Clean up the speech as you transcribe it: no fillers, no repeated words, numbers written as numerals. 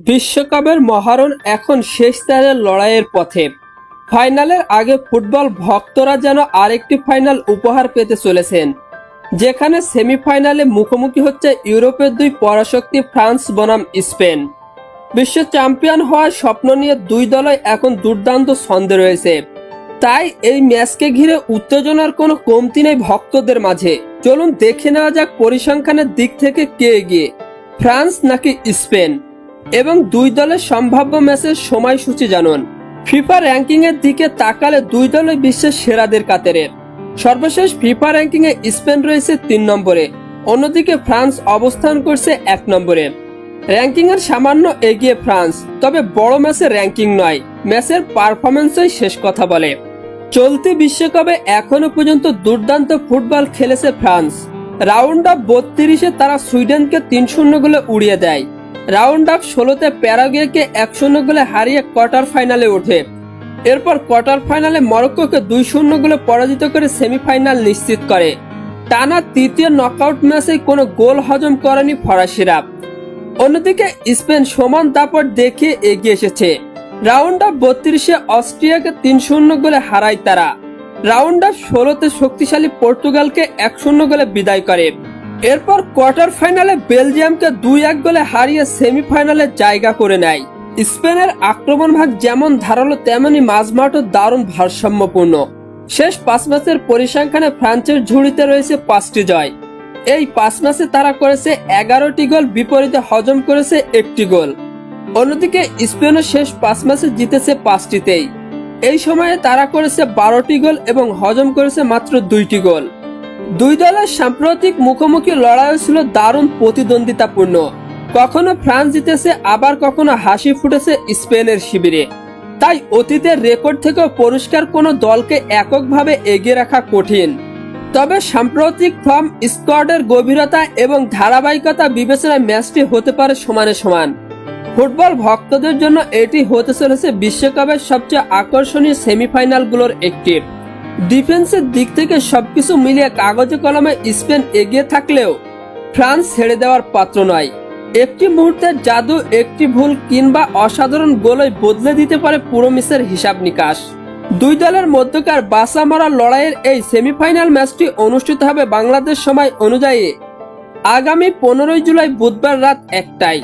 বিশ্বকাপের মহারণ এখন শেষ চারের লড়াইয়ের পথে। ফাইনালের আগে ফুটবল ভক্তরা যেন আরেকটি ফাইনাল উপহার পেতে চলেছেন, যেখানে সেমিফাইনালে মুখোমুখি হচ্ছে ইউরোপের দুই পরাশক্তি ফ্রান্স বনাম স্পেন। বিশ্ব চ্যাম্পিয়ন হওয়ার স্বপ্ন নিয়ে দুই দলই এখন দুর্দান্ত ছন্দে রয়েছে। তাই এই ম্যাচকে ঘিরে উত্তেজনার কোনো কমতি নেই ভক্তদের মাঝে। চলুন দেখে নেওয়া যাক পরিসংখ্যানের দিক থেকে কে এগিয়ে, ফ্রান্স নাকি স্পেন, এবং দুই দলের সম্ভাব্য ম্যাচের সময়সূচি জানুন। ফিফা র্যাঙ্কিং এর দিকে তাকালে দুই দলই বিশ্বের সেরাদের কাতারে। সর্বশেষ ফিফা র্যাঙ্কিং এ স্পেন রয়েছে 3 নম্বরে, অন্যদিকে ফ্রান্স অবস্থান করছে 1 নম্বরে। র্যাঙ্কিং এর সামান্য এগিয়ে ফ্রান্স, তবে বড় ম্যাচের র্যাঙ্কিং নয়, ম্যাচের পারফরমেন্সই শেষ কথা বলে। চলতি বিশ্বকাপে এখনো পর্যন্ত দুর্দান্ত ফুটবল খেলেছে ফ্রান্স। রাউন্ড অফ 32-এ তারা সুইডেনকে 3-0 গোলে উড়িয়ে দেয়। রাউন্ড অফ 16-তে প্যারাগুয়েকে 1-0 গোলে হারিয়ে কোয়ার্টার ফাইনালে ওঠে। এরপর কোয়ার্টার ফাইনালে মরক্কোকে 2-0 গোলে পরাজিত করে সেমিফাইনাল নিশ্চিত করে। টানা তৃতীয় নকআউট ম্যাচে কোনো গোল হজম করেনি ফরাসিরা। অন্যদিকে স্পেন সমান দাপট দেখিয়ে এগিয়ে এসেছে। রাউন্ড অফ 32-এ অস্ট্রিয়াকে 3-0 গোলে হারায় তারা। রাউন্ড অফ 16-তে শক্তিশালী পর্তুগালকে 1-0 গোলে বিদায় করে। এরপর কোয়ার্টার ফাইনালে বেলজিয়ামকে 2-1 গোলে হারিয়ে সেমিফাইনালে জায়গা করে নেয়। স্পেনের আক্রমণ ভাগ যেমন ধারালো তেমনি মাঝমাঠও দারুণ ভারসাম্যপূর্ণ। শেষ 5 ম্যাচের পরিসংখ্যানে ফ্রান্সের ঝুড়িতে রয়েছে 5টি জয়। এই 5 ম্যাচে তারা করেছে 11টি গোল, বিপরীতে হজম করেছে 1টি গোল। অন্যদিকে স্পেনও শেষ 5 ম্যাচে জিতেছে 5টিতেই। এই সময়ে তারা করেছে 12টি গোল এবং হজম করেছে মাত্র 2টি গোল। দুই দলের সাম্প্রতিক মুখোমুখি লড়াইও ছিল দারুণ প্রতিদ্বন্দ্বিতাপূর্ণ। কখনো ফ্রান্স জিতেছে, আবার কখনো হাসি ফুটেছে স্পেনের শিবিরে। তাই অতীতের রেকর্ড থেকেও পরিষ্কার কোনো দলকে এককভাবে এগিয়ে রাখা কঠিন। তবে সাম্প্রতিক ফর্ম, স্কোয়াডের গভীরতা এবং ধারাবাহিকতা বিবেচনায় ম্যাচটি হতে পারে সমানে সমান। ফুটবল ভক্তদের জন্য এটি হতে চলেছে বিশ্বকাপের সবচেয়ে আকর্ষণীয় সেমিফাইনালগুলোর একটি। ডিফেন্সের দিক থেকে সবকিছু মিলিয়ে কাগজে কলমে স্পেন এগিয়ে থাকলেও ফ্রান্স ছেড়ে দেওয়ার পাত্র নয়। একটি মুহূর্তের জাদু, একটি ভুল কিংবা অসাধারণ গোলই বদলে দিতে পারে পুরো ম্যাচের হিসাব নিকাশ। দুই দলের মধ্যকার বাঁচা মরা লড়াইয়ের এই সেমিফাইনাল ম্যাচটি অনুষ্ঠিত হবে বাংলাদেশ সময় অনুযায়ী আগামী 15 জুলাই বুধবার রাত 1টায়।